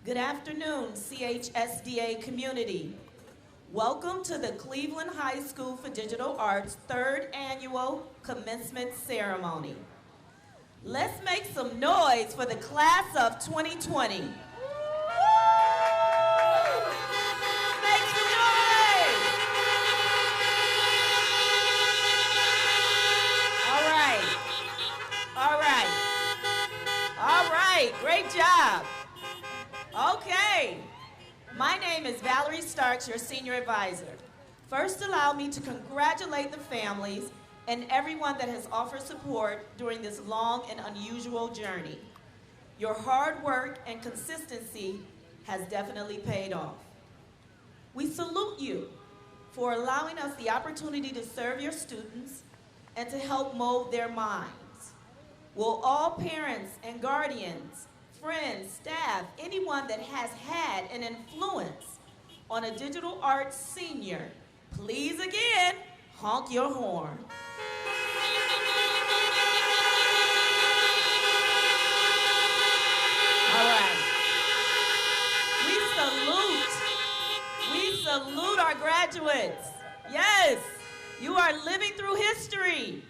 Good afternoon, CHSDA community. Welcome to the Cleveland High School for Digital Arts third annual commencement ceremony. Let's make some noise for the class of 2020. Make some noise! All right, great job. Okay, my name is Valerie Starks, your senior advisor. First, allow me to congratulate the families and everyone that has offered support during this long and unusual journey. Your hard work and consistency has definitely paid off. We salute you for allowing us the opportunity to serve your students and to help mold their minds. Will all parents and guardians, friends, staff, anyone that has had an influence on a digital arts senior, please again, honk your horn. All right. We salute our graduates. Yes, you are living through history.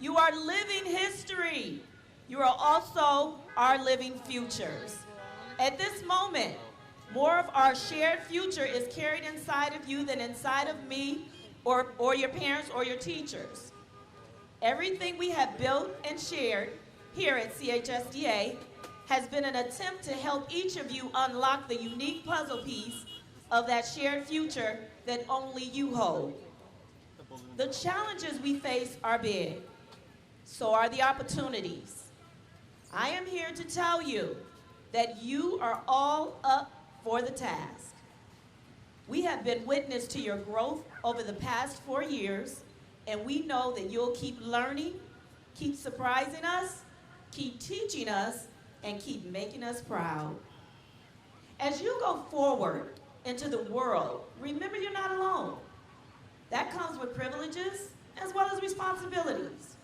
You are living history. You are also our living futures. At this moment, more of our shared future is carried inside of you than inside of me or your parents or your teachers. Everything we have built and shared here at CHSDA has been an attempt to help each of you unlock the unique puzzle piece of that shared future that only you hold. The challenges we face are big, so are the opportunities. I am here to tell you that you are all up for the task. We have been witness to your growth over the past 4 years, and we know that you'll keep learning, keep surprising us, keep teaching us, and keep making us proud. As you go forward into the world, remember you're not alone. That comes with privileges as well as responsibilities.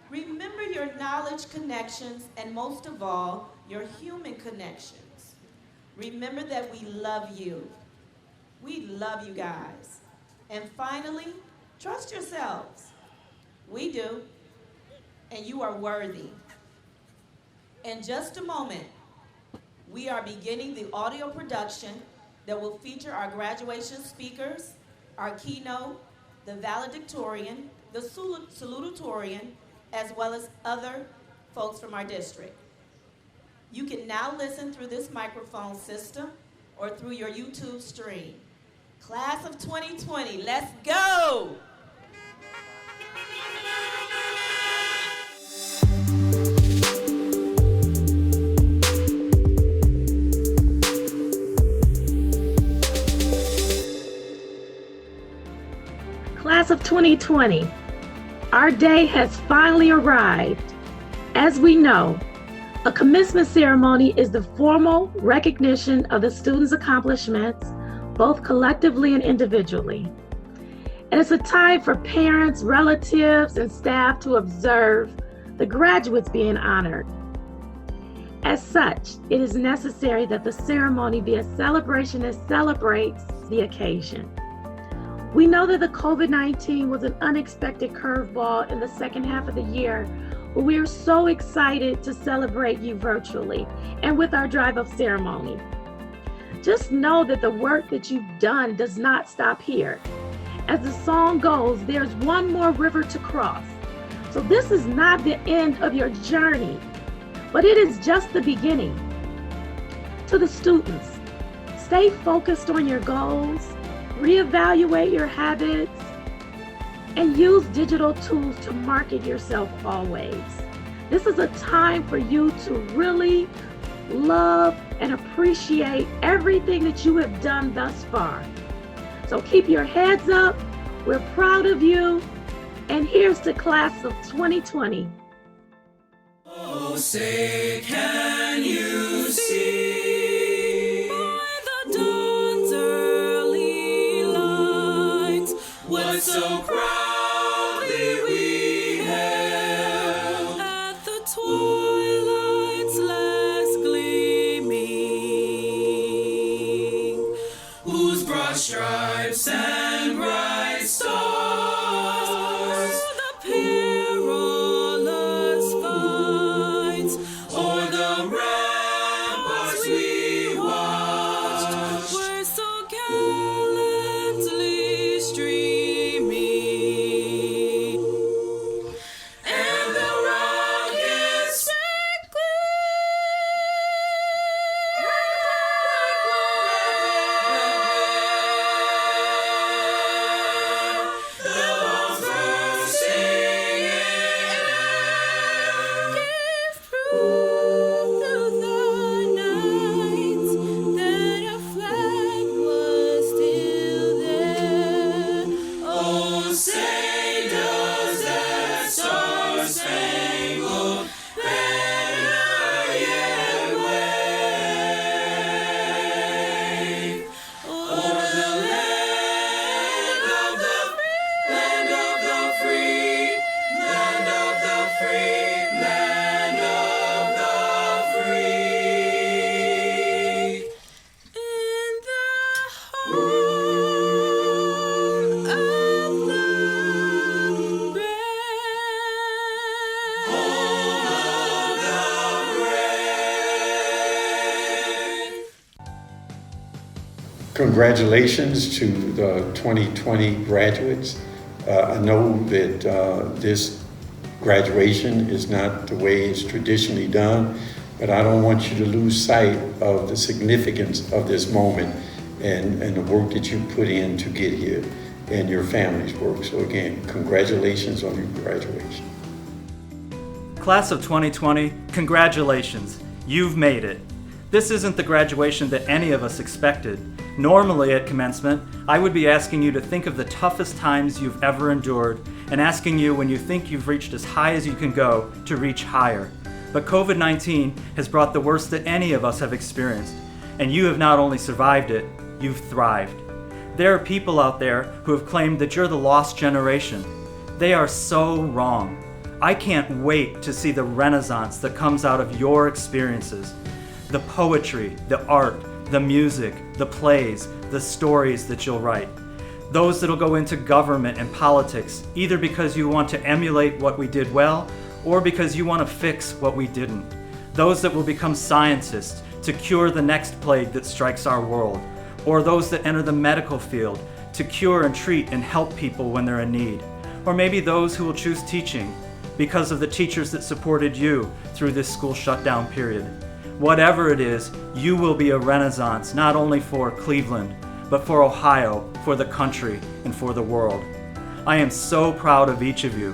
Remember your knowledge connections and most of all, your human connections. Remember that we love you. We love you guys. And finally, trust yourselves. We do, and you are worthy. In just a moment, we are beginning the audio production that will feature our graduation speakers, our keynote, the valedictorian, the salutatorian, as well as other folks from our district. You can now listen through this microphone system or through your YouTube stream. Class of 2020, let's go! Class of 2020, our day has finally arrived. As we know, a commencement ceremony is the formal recognition of the students' accomplishments, both collectively and individually. And it's a time for parents, relatives, and staff to observe the graduates being honored. As such, it is necessary that the ceremony be a celebration that celebrates the occasion. We know that the COVID-19 was an unexpected curveball in the second half of the year, but we are so excited to celebrate you virtually and with our drive-up ceremony. Just know that the work that you've done does not stop here. As the song goes, there's one more river to cross. So this is not the end of your journey, but it is just the beginning. To the students, stay focused on your goals, reevaluate your habits, and use digital tools to market yourself always. This is a time for you to really love and appreciate everything that you have done thus far. So keep your heads up. We're proud of you. And here's the class of 2020. Oh, say, can you see? What so proudly we hailed at the twilight's last gleaming. Congratulations to the 2020 graduates. I know that this graduation is not the way it's traditionally done, but I don't want you to lose sight of the significance of this moment and the work that you put in to get here and your family's work. So again, congratulations on your graduation. Class of 2020, congratulations. You've made it. This isn't the graduation that any of us expected. Normally at commencement, I would be asking you to think of the toughest times you've ever endured and asking you when you think you've reached as high as you can go to reach higher. But COVID-19 has brought the worst that any of us have experienced, and you have not only survived it, you've thrived. There are people out there who have claimed that you're the lost generation. They are so wrong. I can't wait to see the renaissance that comes out of your experiences. The poetry, the art, the music, the plays, the stories that you'll write. Those that'll go into government and politics, either because you want to emulate what we did well, or because you want to fix what we didn't. Those that will become scientists to cure the next plague that strikes our world, or those that enter the medical field to cure and treat and help people when they're in need. Or maybe those who will choose teaching because of the teachers that supported you through this school shutdown period. Whatever it is, you will be a renaissance not only for Cleveland, but for Ohio, for the country, and for the world. I am so proud of each of you.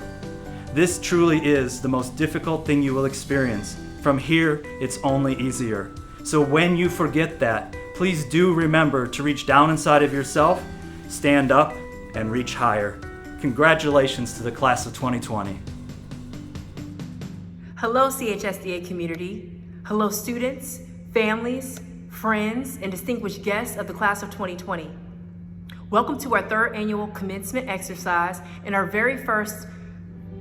This truly is the most difficult thing you will experience. From here, it's only easier. So when you forget that, please do remember to reach down inside of yourself, stand up, and reach higher. Congratulations to the class of 2020. Hello, CHSDA community. Hello, students, families, friends, and distinguished guests of the class of 2020. Welcome to our third annual commencement exercise and our very first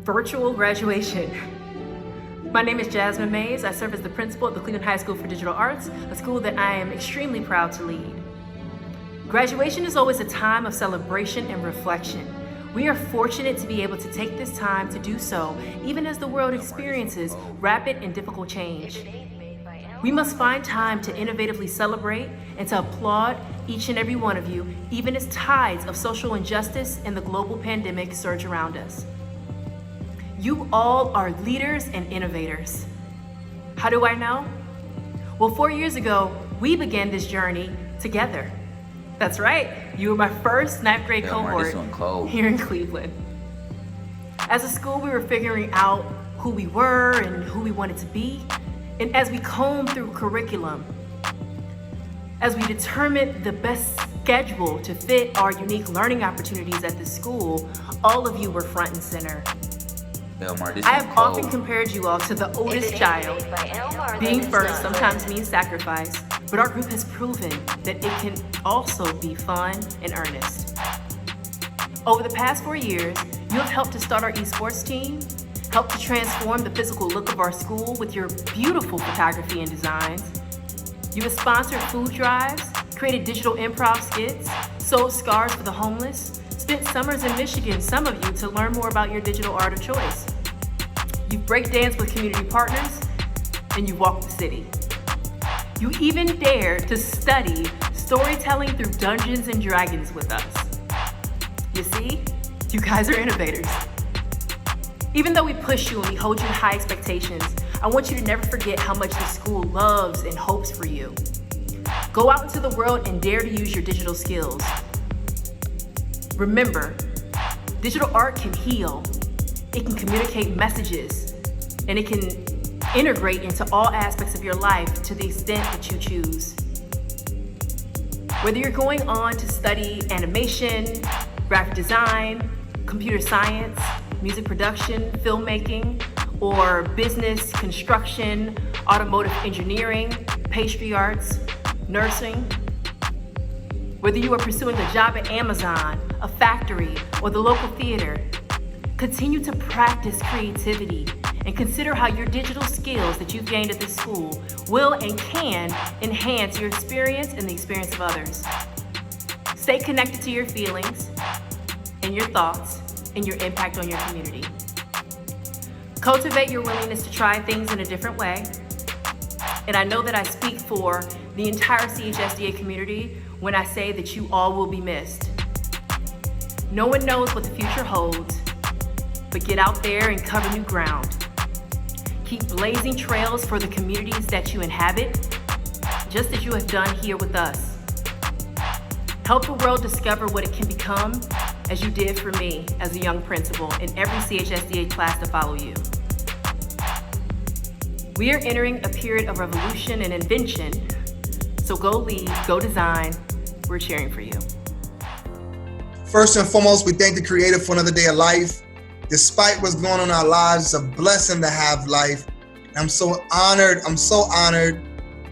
virtual graduation. My name is Jasmine Mays. I serve as the principal at the Cleveland High School for Digital Arts, a school that I am extremely proud to lead. Graduation is always a time of celebration and reflection. We are fortunate to be able to take this time to do so, even as the world experiences rapid and difficult change. We must find time to innovatively celebrate and to applaud each and every one of you, even as tides of social injustice and the global pandemic surge around us. You all are leaders and innovators. How do I know? Well, 4 years ago, we began this journey together. That's right, you were my first ninth grade cohort here in Cleveland. As a school, we were figuring out who we were and who we wanted to be. And as we combed through curriculum, as we determined the best schedule to fit our unique learning opportunities at this school, all of you were front and center. I have often compared you all to the oldest child. Being first sometimes means sacrifice, but our group has proven that it can also be fun and earnest. Over the past 4 years, you have helped to start our esports team, helped to transform the physical look of our school with your beautiful photography and designs. You have sponsored food drives, created digital improv skits, sold scarves for the homeless, spent summers in Michigan, some of you, to learn more about your digital art of choice. You've breakdanced with community partners, and you walked the city. You even dared to study storytelling through Dungeons and Dragons with us. You see, you guys are innovators. Even though we push you and we hold you to high expectations, I want you to never forget how much the school loves and hopes for you. Go out into the world and dare to use your digital skills. Remember, digital art can heal, it can communicate messages, and it can integrate into all aspects of your life to the extent that you choose. Whether you're going on to study animation, graphic design, computer science, music production, filmmaking, or business, construction, automotive engineering, pastry arts, nursing. Whether you are pursuing a job at Amazon, a factory, or the local theater, continue to practice creativity and consider how your digital skills that you've gained at this school will and can enhance your experience and the experience of others. Stay connected to your feelings and your thoughts and your impact on your community. Cultivate your willingness to try things in a different way. And I know that I speak for the entire CHSDA community when I say that you all will be missed. No one knows what the future holds, but get out there and cover new ground. Keep blazing trails for the communities that you inhabit, just as you have done here with us. Help the world discover what it can become, as you did for me as a young principal in every CHSDA class to follow you. We are entering a period of revolution and invention, so go lead, go design. We're cheering for you. First and foremost, we thank the Creator for another day of life. Despite what's going on in our lives, it's a blessing to have life. I'm so honored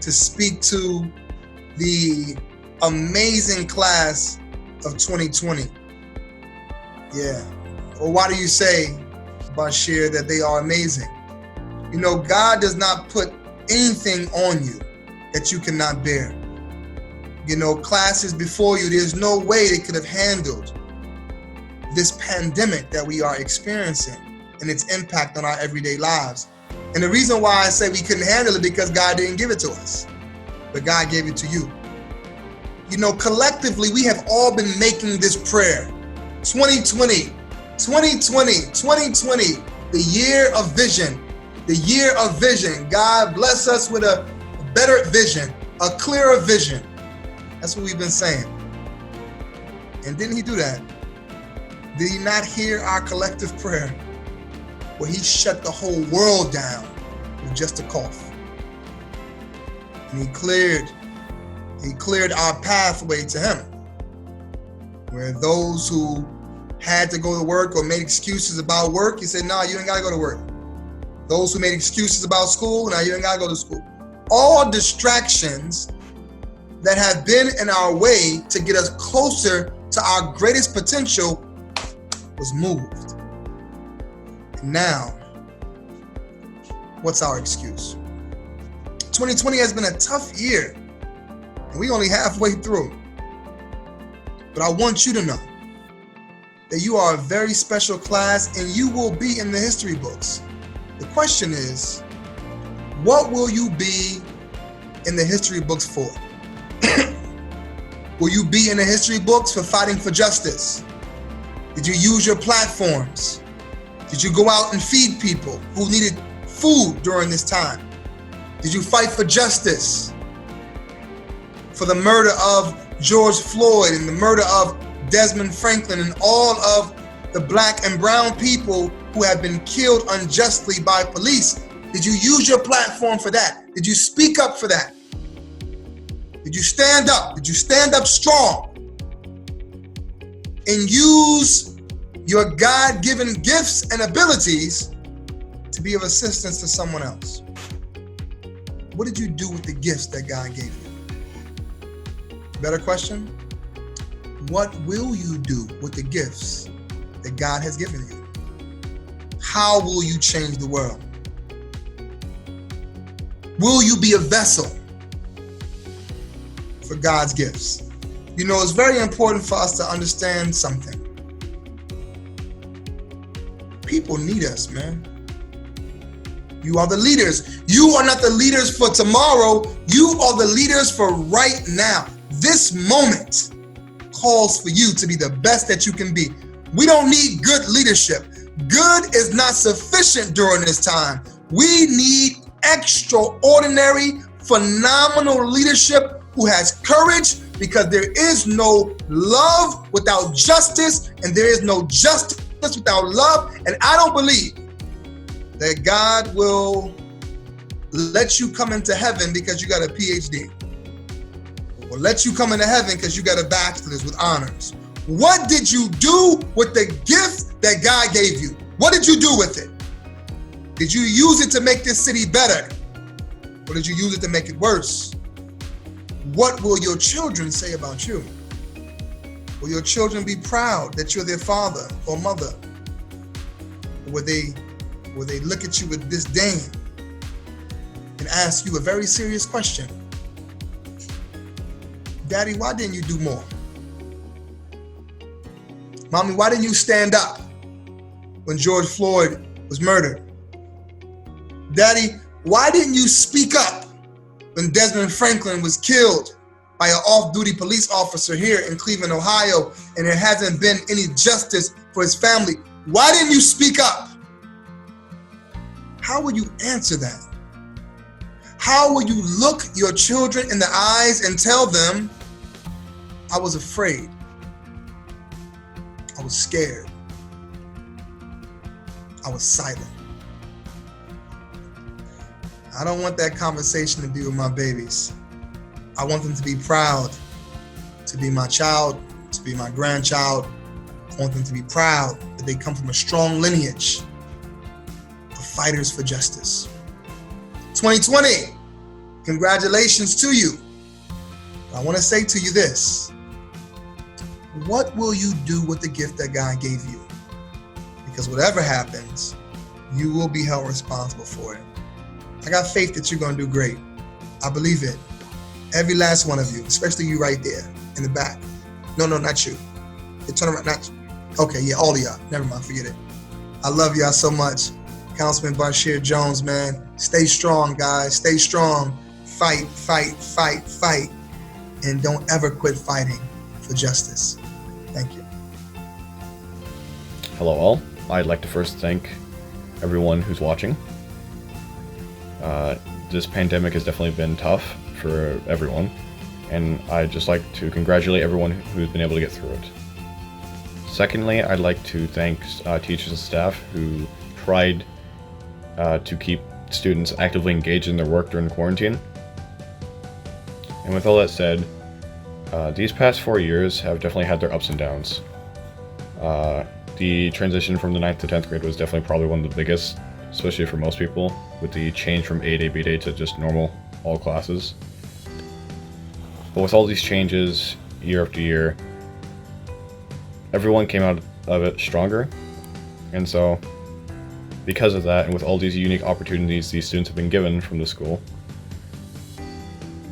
to speak to the amazing class of 2020. Yeah. Well, why do you say, Bashir, that they are amazing? You know, God does not put anything on you that you cannot bear. You know, classes before you, there's no way they could have handled this pandemic that we are experiencing and its impact on our everyday lives. And the reason why I say we couldn't handle it because God didn't give it to us, but God gave it to you. You know, collectively, we have all been making this prayer. 2020, 2020, 2020, the year of vision, the year of vision. God bless us with a better vision, a clearer vision. That's what we've been saying. And didn't he do that? Did he not hear our collective prayer where he shut the whole world down with just a cough? And he cleared our pathway to him, where those who had to go to work or made excuses about work, he said, no, you ain't gotta go to work. Those who made excuses about school, now you ain't gotta go to school. All distractions that have been in our way to get us closer to our greatest potential was moved. And now, what's our excuse? 2020 has been a tough year, and we only halfway through. But I want you to know that you are a very special class and you will be in the history books. The question is, what will you be in the history books for? Will you be in the history books for fighting for justice? Did you use your platforms? Did you go out and feed people who needed food during this time? Did you fight for justice? For the murder of George Floyd and the murder of Desmond Franklin and all of the Black and brown people who have been killed unjustly by police? Did you use your platform for that? Did you speak up for that? Did you stand up? Did you stand up strong and use your God-given gifts and abilities to be of assistance to someone else? What did you do with the gifts that God gave you? Better question, what will you do with the gifts that God has given you? How will you change the world? Will you be a vessel for God's gifts? You know, it's very important for us to understand something. People need us, man. You are the leaders. You are not the leaders for tomorrow. You are the leaders for right now. This moment calls for you to be the best that you can be. We don't need good leadership. Good is not sufficient during this time. We need extraordinary, phenomenal leadership who has courage, because there is no love without justice, and there is no justice without love. And I don't believe that God will let you come into heaven because you got a PhD, or let you come into heaven because you got a bachelor's with honors. What did you do with the gift that God gave you? What did you do with it? Did you use it to make this city better? Or did you use it to make it worse? What will your children say about you? Will your children be proud that you're their father or mother? Or will they look at you with disdain and ask you a very serious question? Daddy, why didn't you do more? Mommy, why didn't you stand up when George Floyd was murdered? Daddy, why didn't you speak up when Desmond Franklin was killed by an off-duty police officer here in Cleveland, Ohio, and there hasn't been any justice for his family. Why didn't you speak up? How will you answer that? How will you look your children in the eyes and tell them, I was afraid, I was scared, I was silent? I don't want that conversation to be with my babies. I want them to be proud to be my child, to be my grandchild. I want them to be proud that they come from a strong lineage of fighters for justice. 2020, congratulations to you. I want to say to you this. What will you do with the gift that God gave you? Because whatever happens, you will be held responsible for it. I got faith that you're going to do great. I believe it. Every last one of you, especially you right there in the back. No, not you. You turn around, not you. Okay, yeah, all of y'all. Never mind, forget it. I love y'all so much. Councilman Bashir Jones, man. Stay strong, guys. Stay strong. Fight, fight, fight, fight. And don't ever quit fighting for justice. Thank you. Hello all. I'd like to first thank everyone who's watching. This pandemic has definitely been tough for everyone, and I'd just like to congratulate everyone who's been able to get through it. Secondly, I'd like to thank teachers and staff who tried to keep students actively engaged in their work during quarantine. And with all that said, these past 4 years have definitely had their ups and downs. The transition from the 9th to 10th grade was definitely probably one of the biggest, especially for most people, with the change from A Day, B Day to just normal, all classes. But with all these changes, year after year, everyone came out of it stronger. And so, because of that, and with all these unique opportunities these students have been given from the school,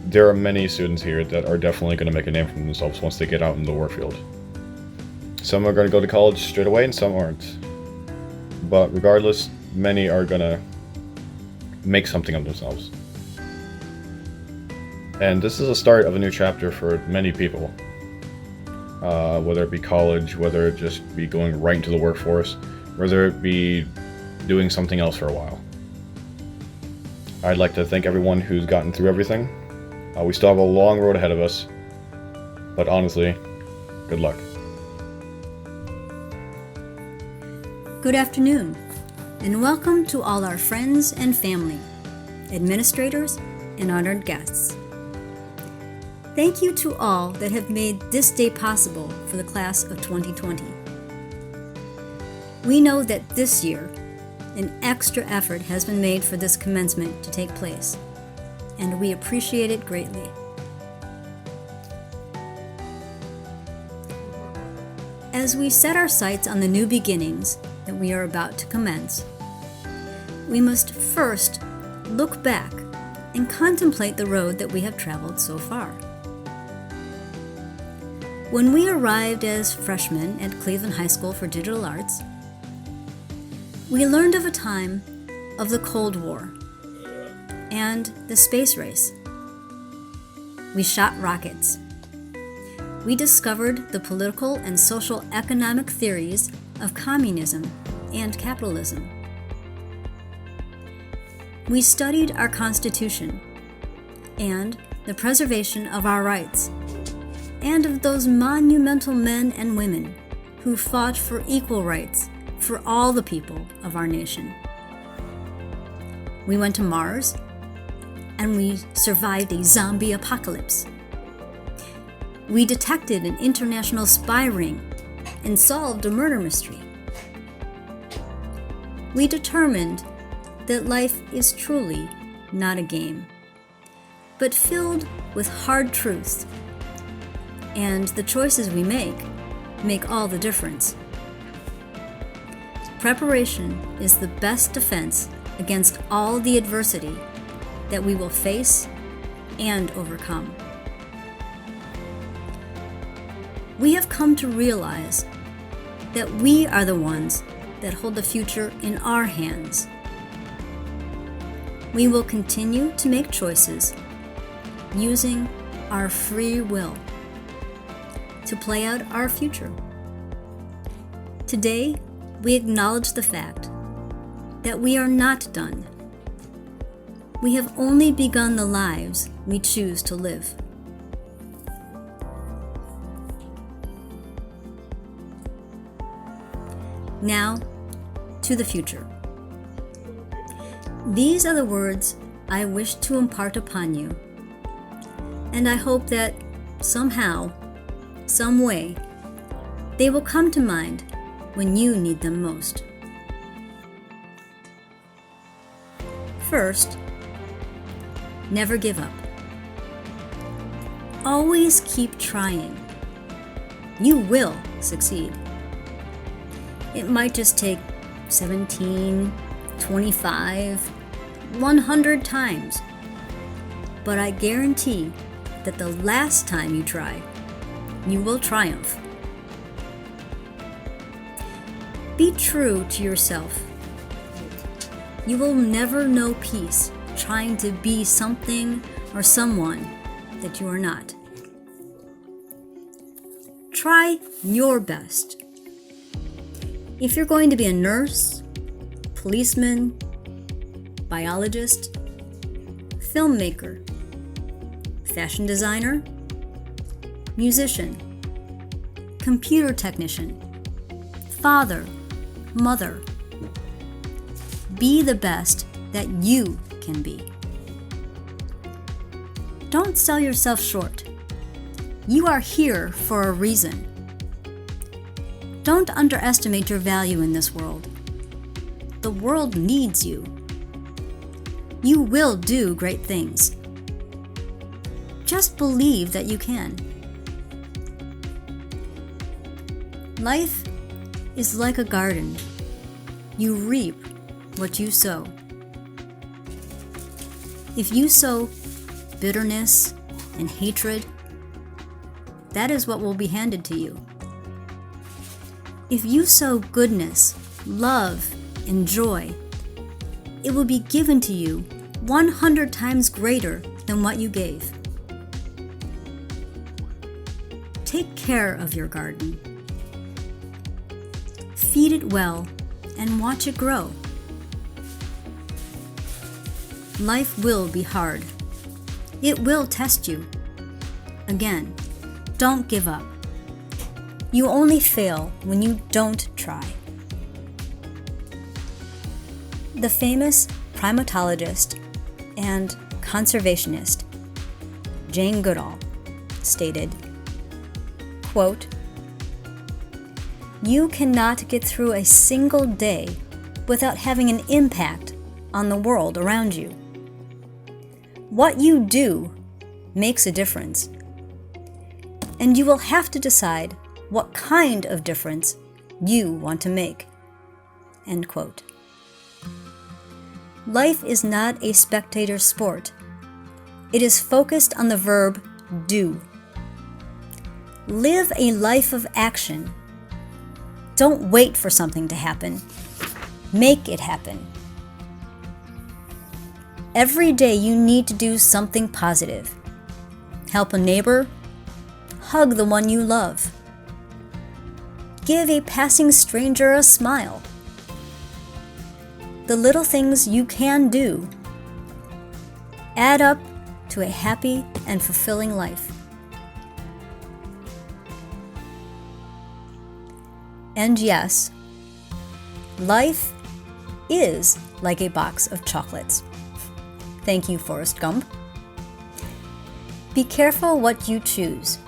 there are many students here that are definitely going to make a name for themselves once they get out in the work field. Some are going to go to college straight away and some aren't. But regardless, many are going to make something of themselves. And this is the start of a new chapter for many people. Whether it be college, whether it just be going right into the workforce, whether it be doing something else for a while. I'd like to thank everyone who's gotten through everything. We still have a long road ahead of us, but honestly, good luck. Good afternoon, and welcome to all our friends and family, administrators, and honored guests. Thank you to all that have made this day possible for the class of 2020. We know that this year, an extra effort has been made for this commencement to take place, and we appreciate it greatly. As we set our sights on the new beginnings that we are about to commence, we must first look back and contemplate the road that we have traveled so far. When we arrived as freshmen at Cleveland High School for Digital Arts, we learned of a time of the Cold War and the space race. We shot rockets. We discovered the political and social economic theories of communism and capitalism. We studied our Constitution and the preservation of our rights, and of those monumental men and women who fought for equal rights for all the people of our nation. We went to Mars, and we survived a zombie apocalypse. We detected an international spy ring and solved a murder mystery. We determined that life is truly not a game, but filled with hard truths, and the choices we make all the difference. Preparation is the best defense against all the adversity that we will face and overcome. We have come to realize that we are the ones that hold the future in our hands. We will continue to make choices using our free will to play out our future. Today, we acknowledge the fact that we are not done. We have only begun the lives we choose to live. Now, to the future. These are the words I wish to impart upon you, and I hope that somehow, some way, they will come to mind when you need them most. First, never give up. Always keep trying. You will succeed. It might just take 17, 25, 100 times, but I guarantee that the last time you try, you will triumph. Be true to yourself. You will never know peace trying to be something or someone that you are not. Try your best. If you're going to be a nurse, policeman, biologist, filmmaker, fashion designer, musician, computer technician, father, mother, be the best that you can be. Don't sell yourself short. You are here for a reason. Don't underestimate your value in this world. The world needs you. You will do great things. Just believe that you can. Life is like a garden. You reap what you sow. If you sow bitterness and hatred, that is what will be handed to you. If you sow goodness, love, and joy, it will be given to you 100 times greater than what you gave. Take care of your garden. Feed it well and watch it grow. Life will be hard. It will test you. Again, don't give up. You only fail when you don't try. The famous primatologist and conservationist Jane Goodall stated, quote, "You cannot get through a single day without having an impact on the world around you. What you do makes a difference, and you will have to decide what kind of difference you want to make." End quote. Life is not a spectator sport. It is focused on the verb do. Live a life of action. Don't wait for something to happen. Make it happen. Every day you need to do something positive. Help a neighbor. Hug the one you love. Give a passing stranger a smile. The little things you can do add up to a happy and fulfilling life. And yes, life is like a box of chocolates. Thank you, Forrest Gump. Be careful what you choose.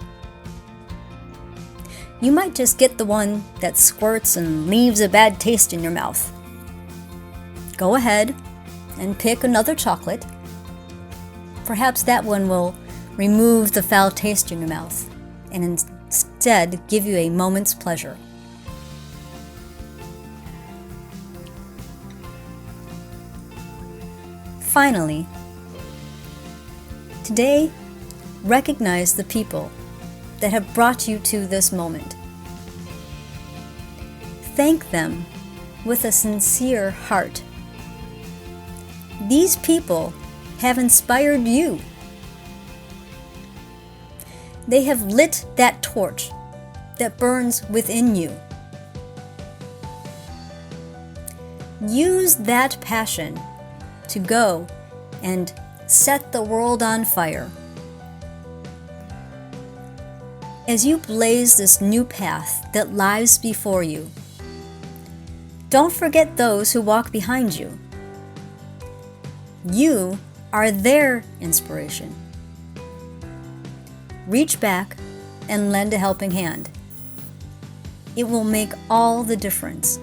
You might just get the one that squirts and leaves a bad taste in your mouth. Go ahead and pick another chocolate. Perhaps that one will remove the foul taste in your mouth and instead give you a moment's pleasure. Finally, today, recognize the people that have brought you to this moment. Thank them with a sincere heart. These people have inspired you. They have lit that torch that burns within you. Use that passion to go and set the world on fire. As you blaze this new path that lies before you, don't forget those who walk behind you. You are their inspiration. Reach back and lend a helping hand. It will make all the difference.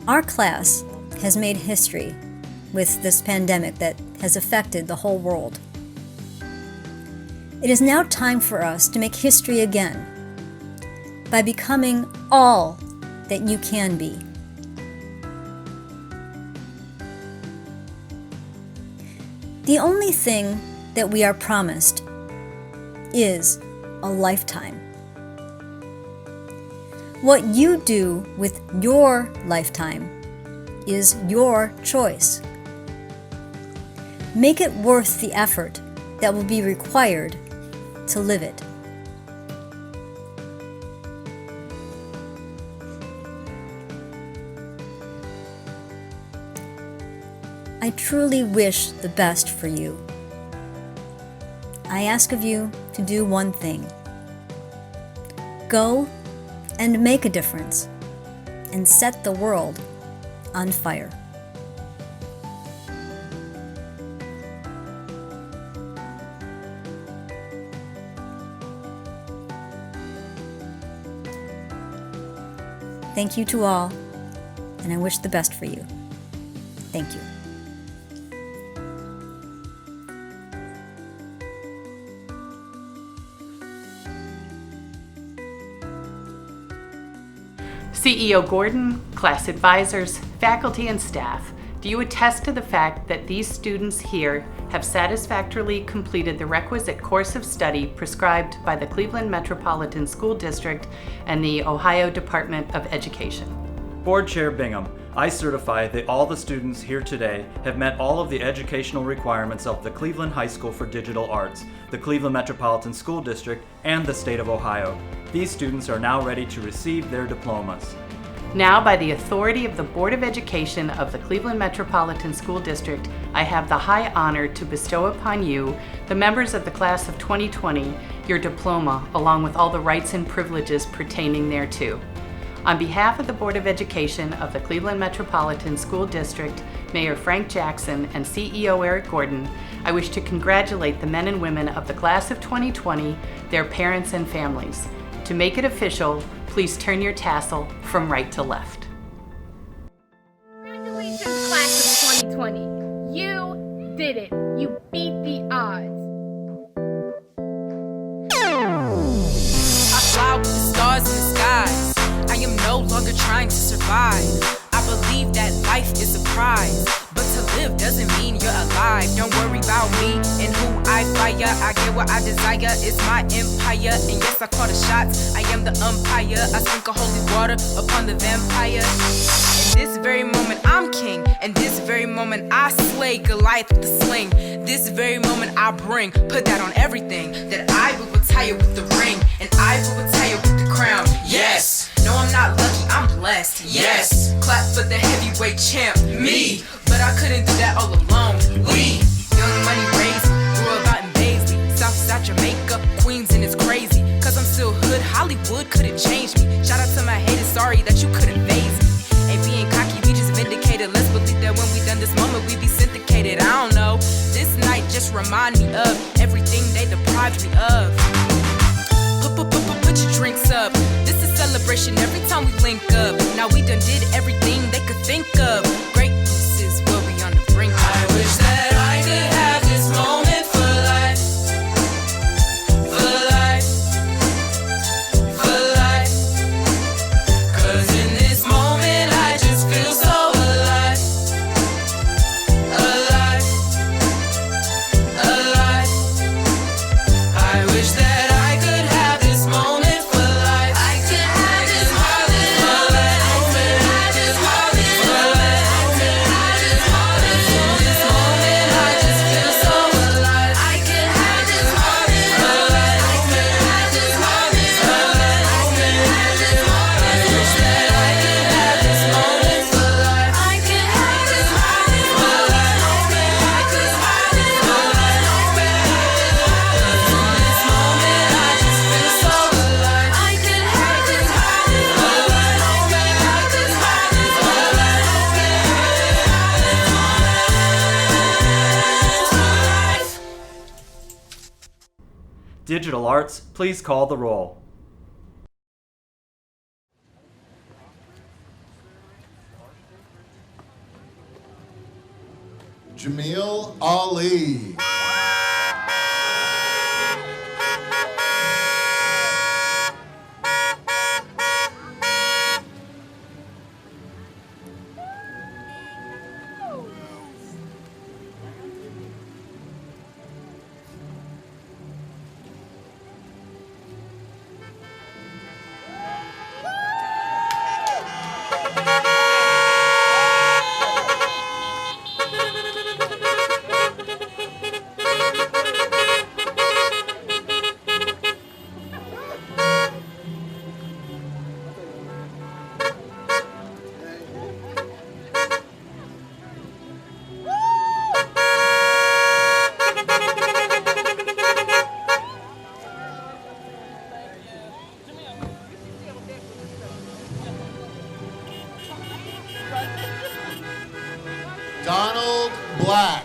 Our class has made history with this pandemic that has affected the whole world. It is now time for us to make history again by becoming all that you can be. The only thing that we are promised is a lifetime. What you do with your lifetime is your choice. Make it worth the effort that will be required to live it. I truly wish the best for you. I ask of you to do one thing. Go and make a difference and set the world on fire. Thank you to all, and I wish the best for you. Thank you. CEO Gordon, class advisors, faculty, and staff, do you attest to the fact that these students here have satisfactorily completed the requisite course of study prescribed by the Cleveland Metropolitan School District and the Ohio Department of Education? Board Chair Bingham, I certify that all the students here today have met all of the educational requirements of the Cleveland High School for Digital Arts, the Cleveland Metropolitan School District, and the state of Ohio. These students are now ready to receive their diplomas. Now, by the authority of the Board of Education of the Cleveland Metropolitan School District, I have the high honor to bestow upon you, the members of the class of 2020, your diploma, along with all the rights and privileges pertaining thereto. On behalf of the Board of Education of the Cleveland Metropolitan School District, Mayor Frank Jackson, and CEO Eric Gordon, I wish to congratulate the men and women of the class of 2020, their parents and families. To make it official, please turn your tassel from right to left. Congratulations, class of 2020. You did it. You beat the odds. I fly with the stars in the skies. I am no longer trying to survive. I believe that life is a prize, but to live doesn't mean you're alive. Don't worry about me and who I fire. I get what I desire, it's my empire. And yes, I call the shots, I am the umpire. I sprinkle holy water upon the vampire. In this very moment I'm king, and this very moment I slay Goliath with the sling. This very moment I bring, put that on everything. That I will retire with the ring, and I will retire with the crown. Yes! No, I'm not lucky, I'm blessed. Yes! Clap for the heavyweight champ, me! But I couldn't do that all alone. We! Young money raised, grew up out in Baisley, Southside Jamaica, Queens, and it's crazy. Cause I'm still hood, Hollywood couldn't change me. Shout out to my haters, sorry that you couldn't phase me. Ain't being cocky, we just vindicated. Let's believe that when we done this moment, we be syndicated. I don't know, this night just remind me of everything they deprived me of. Put your drinks up. This is celebration every time we link up. Now we done did everything they could think of. Greatness is what we on the brink of. I wish that I could have this moment for life. For life. For life. Cause in this moment I just feel so alive. Alive. Alive. I wish that I could have this moment for life. I could have this moment for life. Digital Arts, please call the roll. Jamil Ali. Donald Black.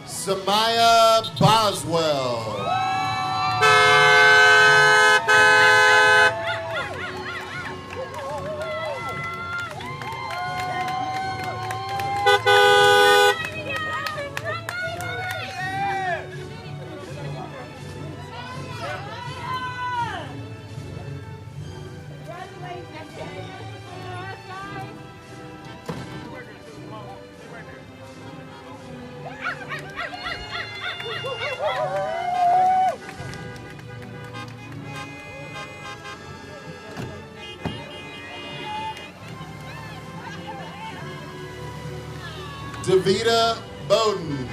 Samaya Boswell. Davida Bowden.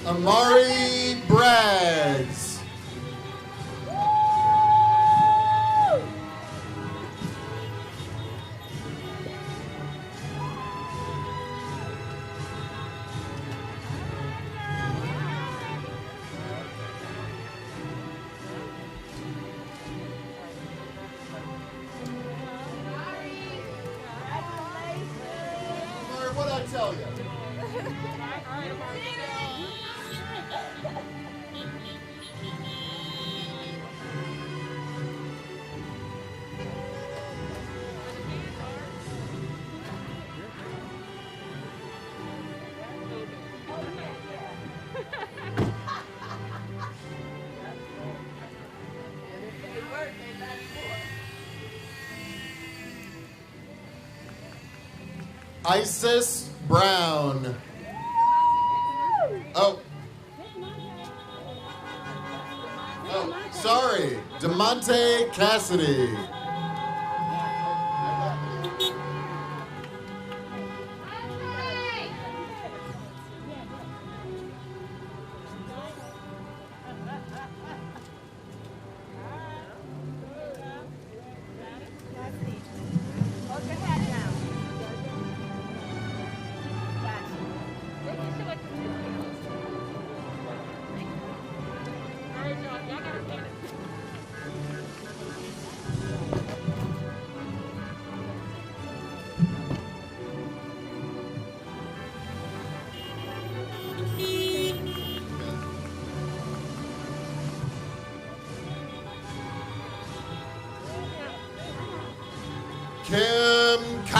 Amari Braggs. Amari, what'd I tell you? Isis Brown. Oh, sorry. DeMonte Cassidy.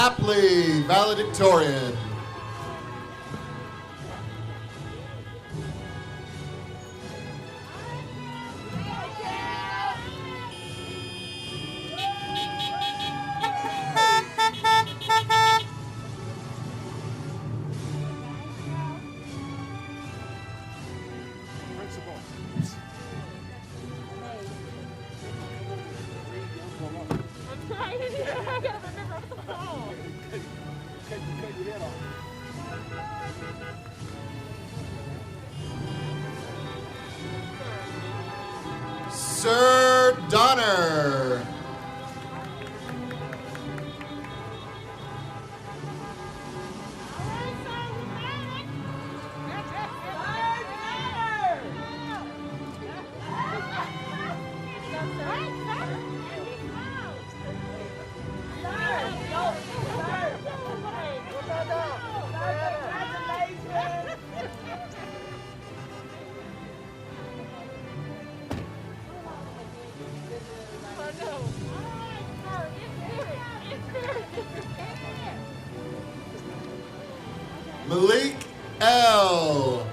Tapley, valedictorian. Sir Donner. Malik L.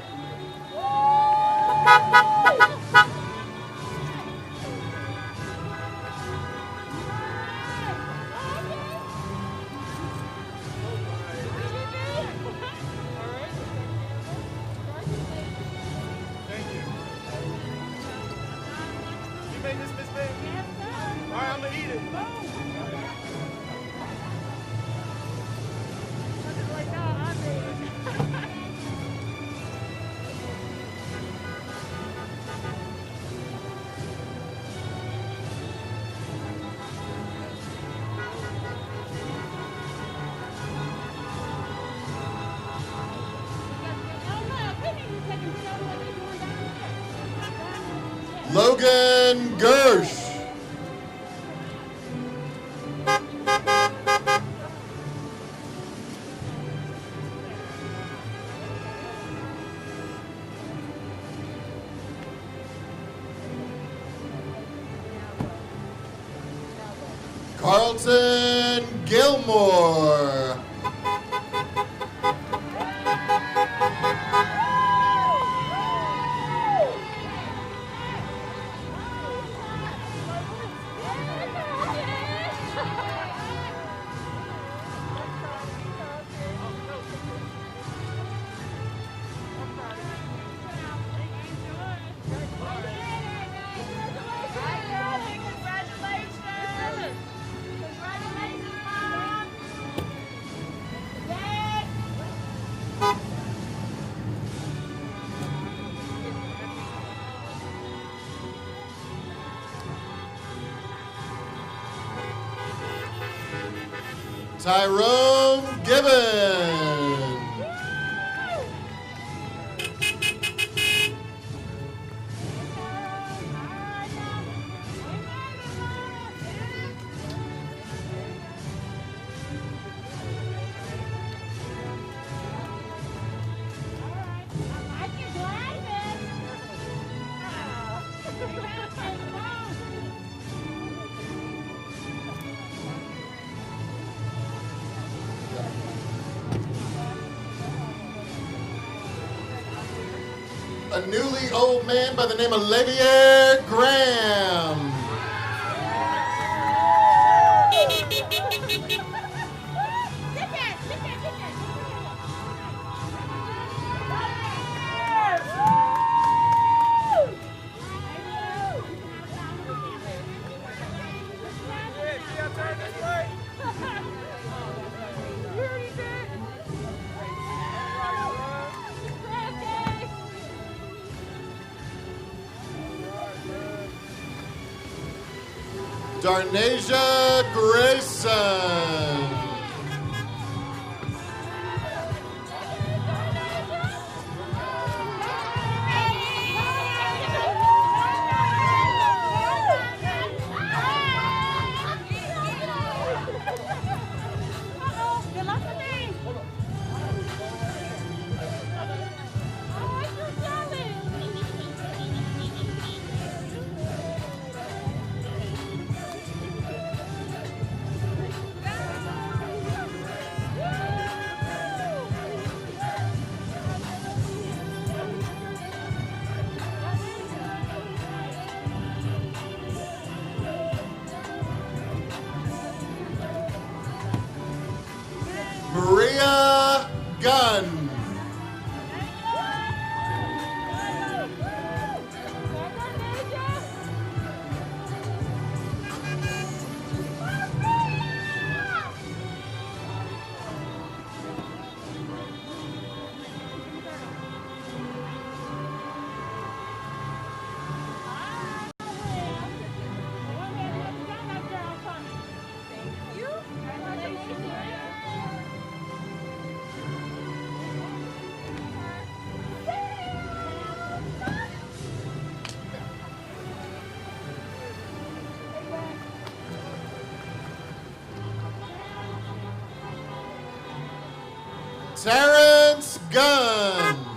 Logan Gersh. Carlton Gilmore. Tyrone Gibbon. A newly old man by the name of Levier Graham. Darnasia Grayson. Terrence Gunn.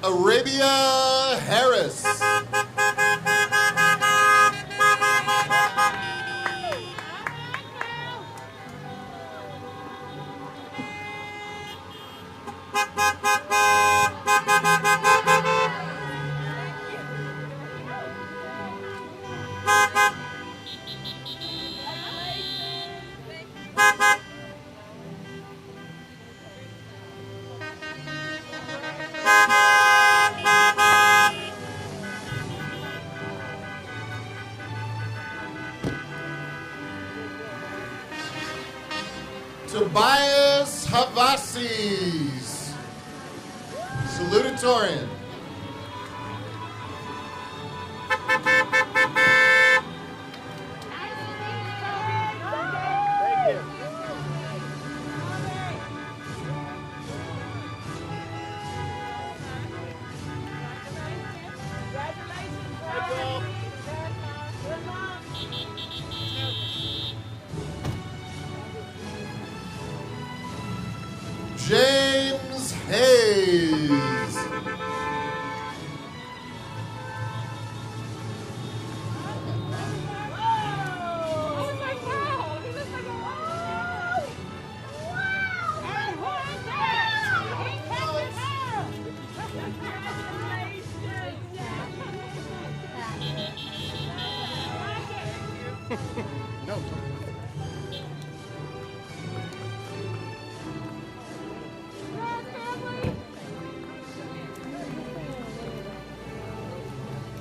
Arabia Harris. Tobias Havassis, salutatorian. James Hayes.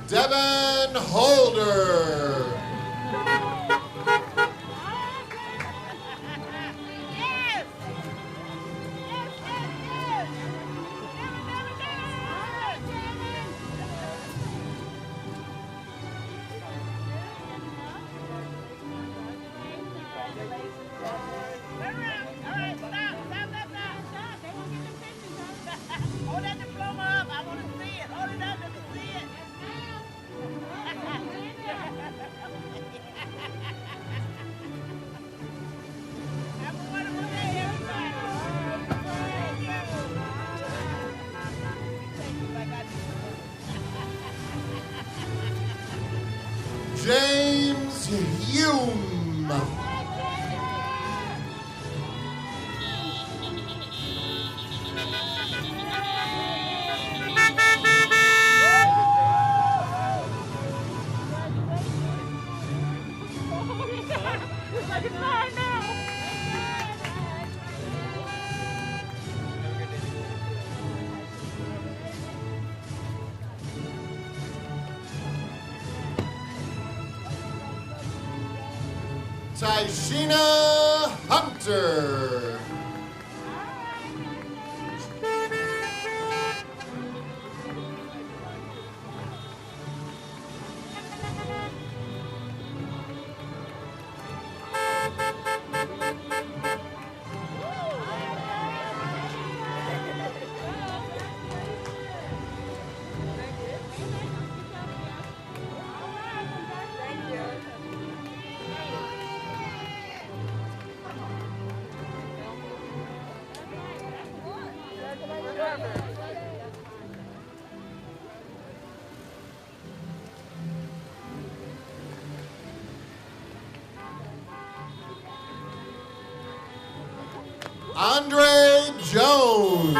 Devin Holder. Hold that diploma up. I want to see it. Hold it up. Let me see it. Have a wonderful day, everybody. Thank you. Like I do. James Hume. Tyshina Hunter. Andre Jones.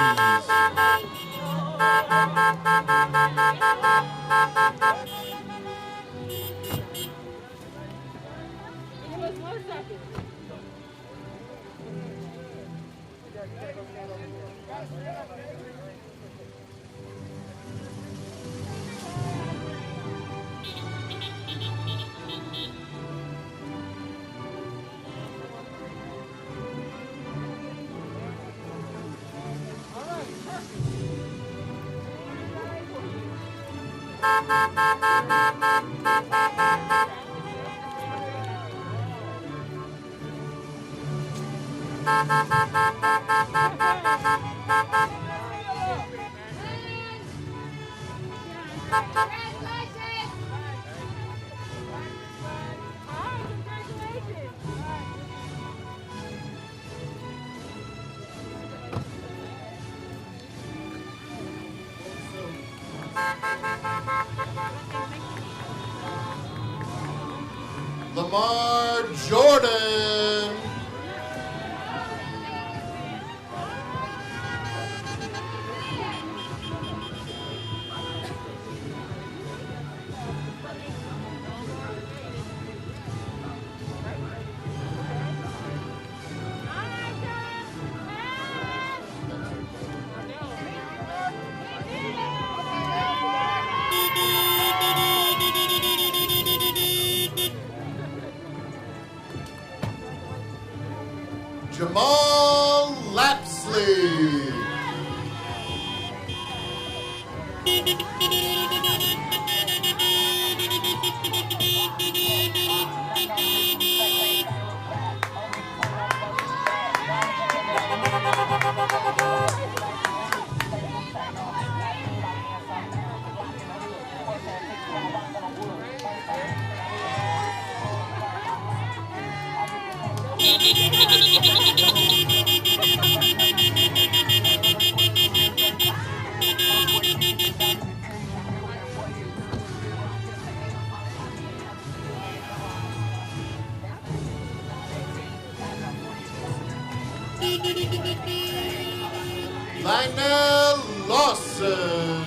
Lamar Jordan. Jamal Lapsley. Lionel Lawson.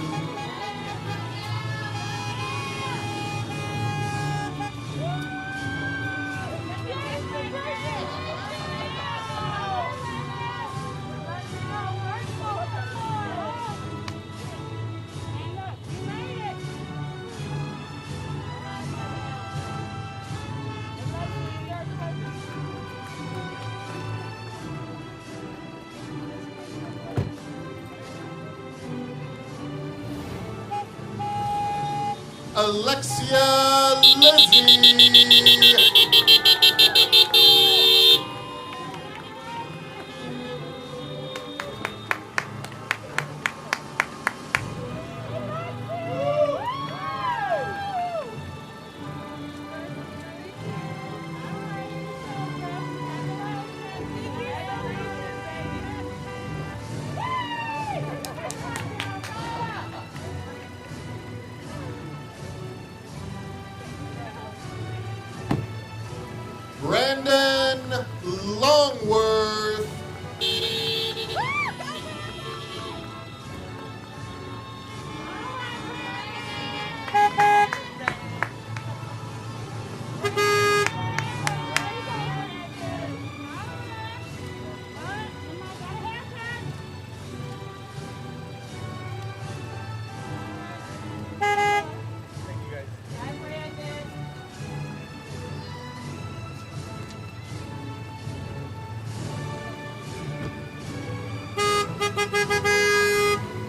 Alexia Lizzie. Brandon Longworth.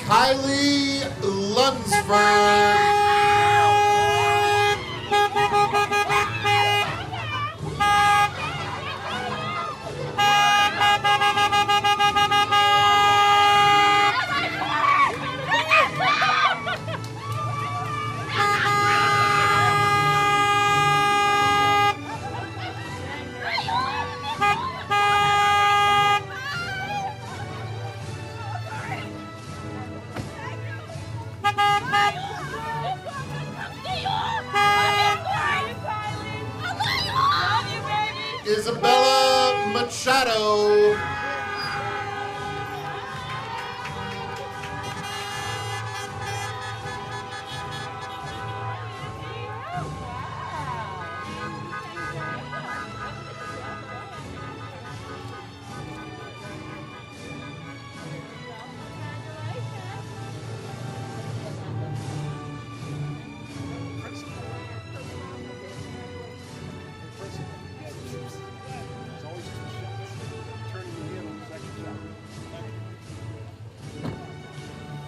Kylie Lunsford. Isabella Machado.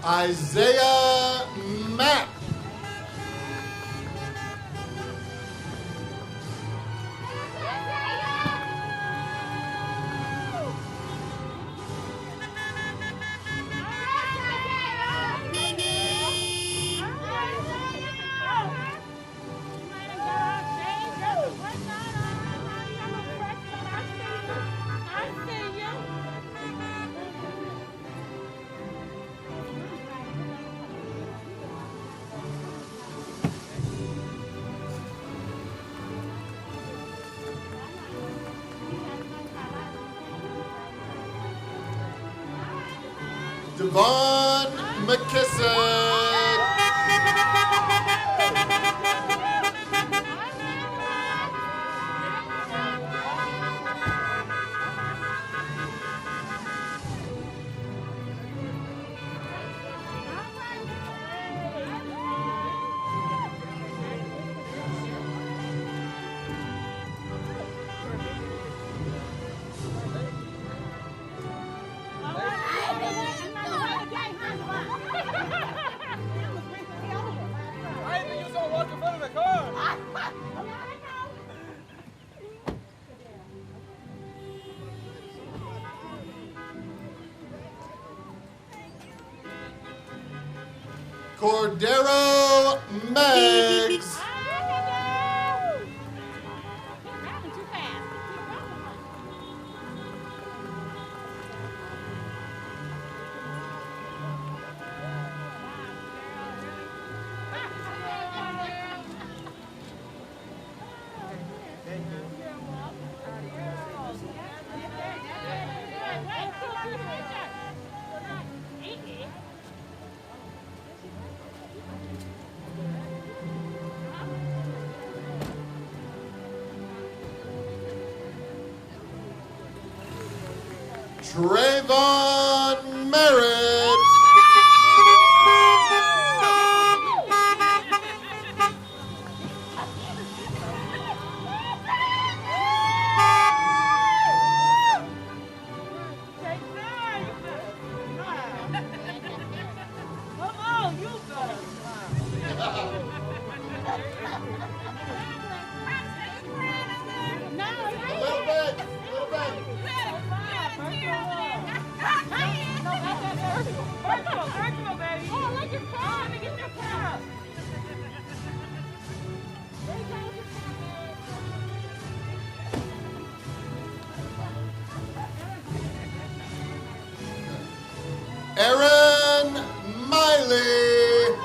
Isaiah Mack. Devon McKissick. Cordero Meggs. Trayvon Merritt. Aaron Miley.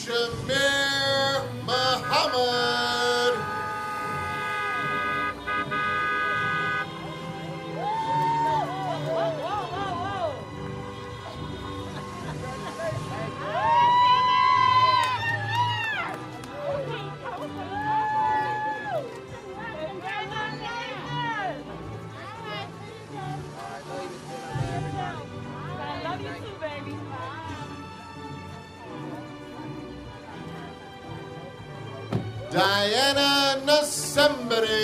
Shamir Muhammad. Diana Nasembri.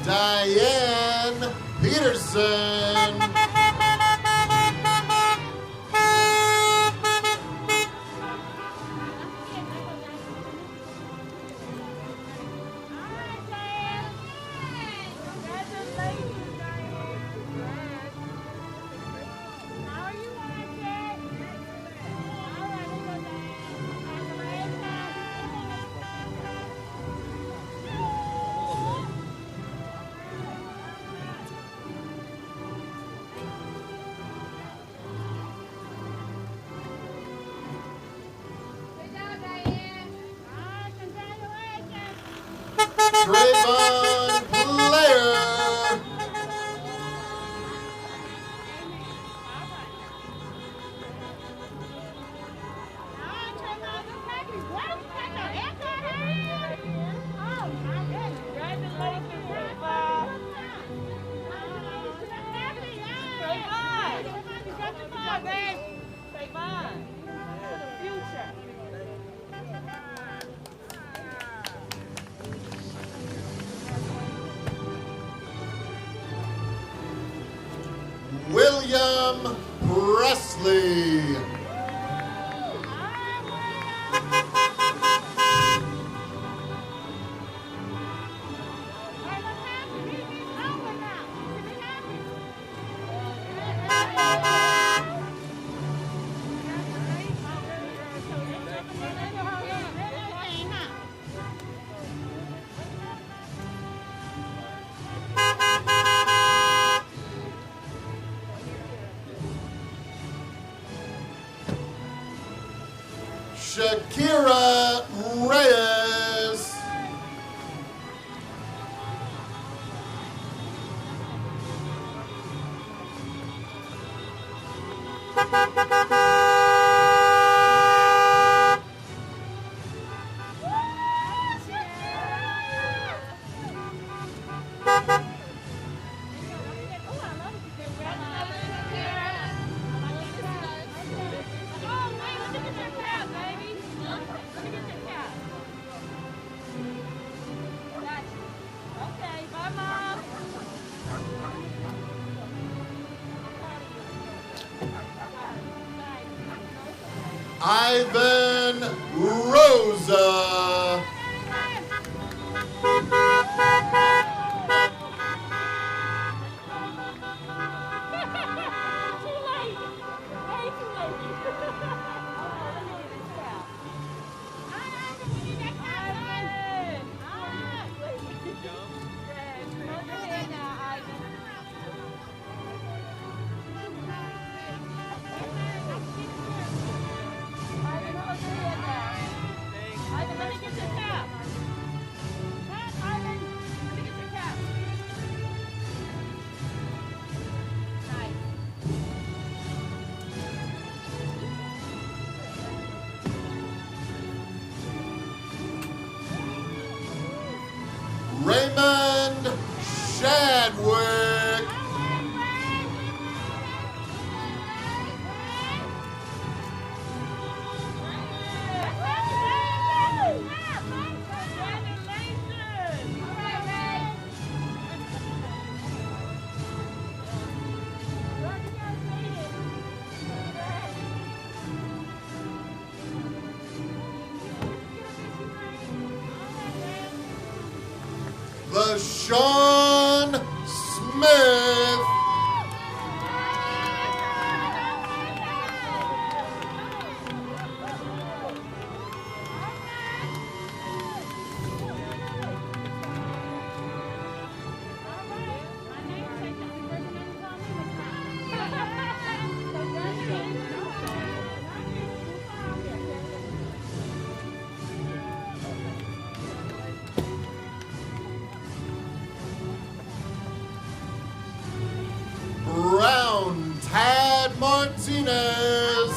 Diane Peterson. Trayvon Blair. William Presley. Shakira Reyes. Ivan Rosa. Raymond Shadwick. LaShawn Smith. Brown Tad Martinez.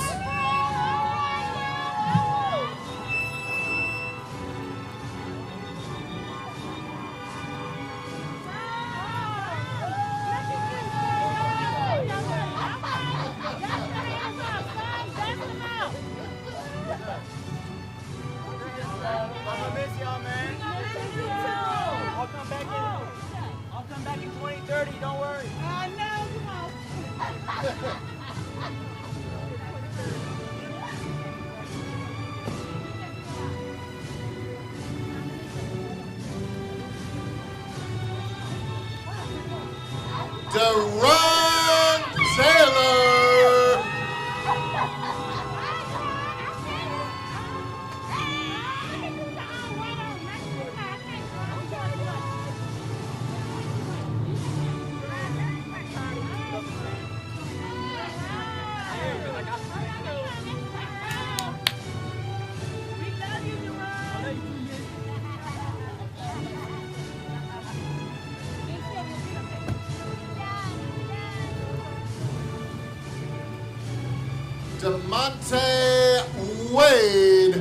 I'll miss y'all, man. I'll come back in 2030, don't worry. I know, come on. Deron Taylor. DeMonte Wade.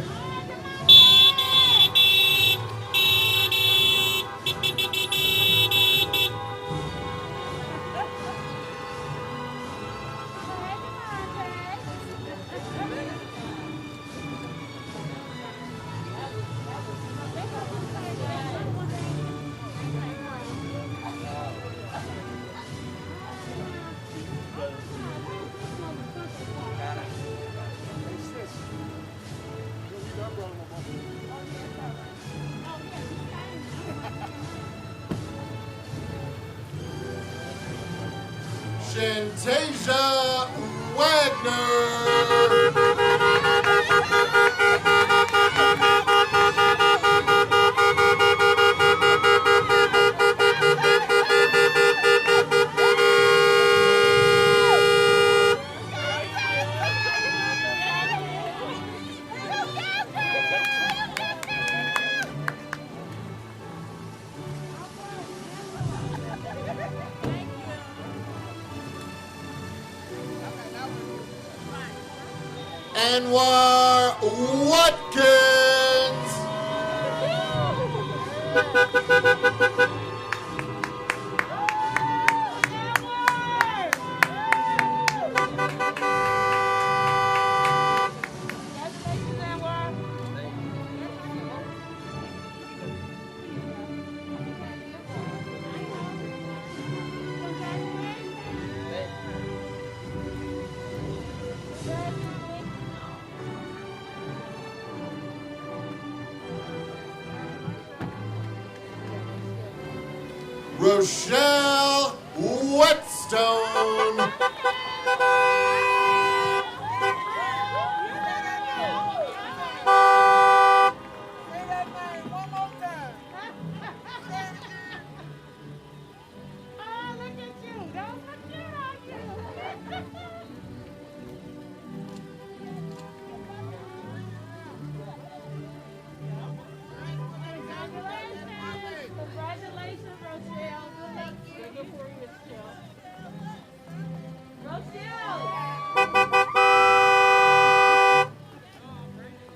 Shantasia Wagner. Anwar Watkins. Rochelle Whetstone.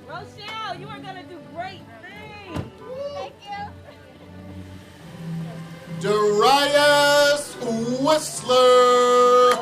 Rochelle, you are going to do great things. Thank you. Darius Whistler.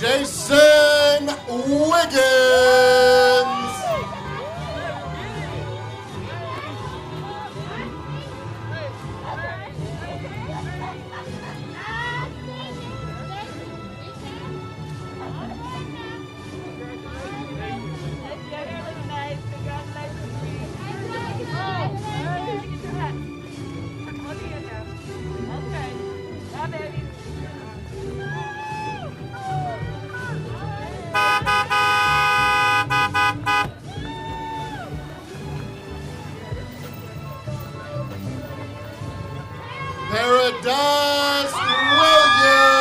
Jason Wiggins. Paradise Williams.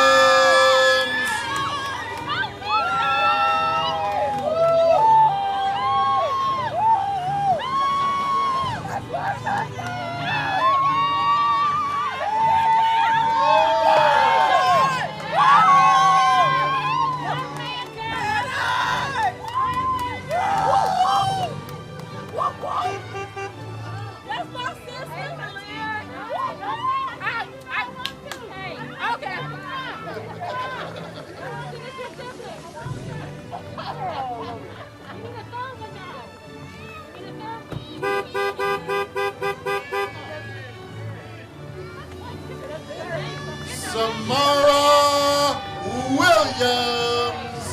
That's my sister. Okay. Samara Williams.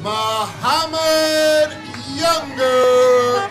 Muhammad Younger.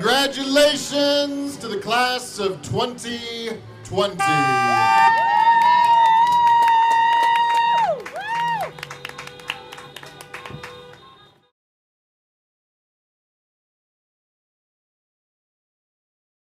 Congratulations to the class of 2020.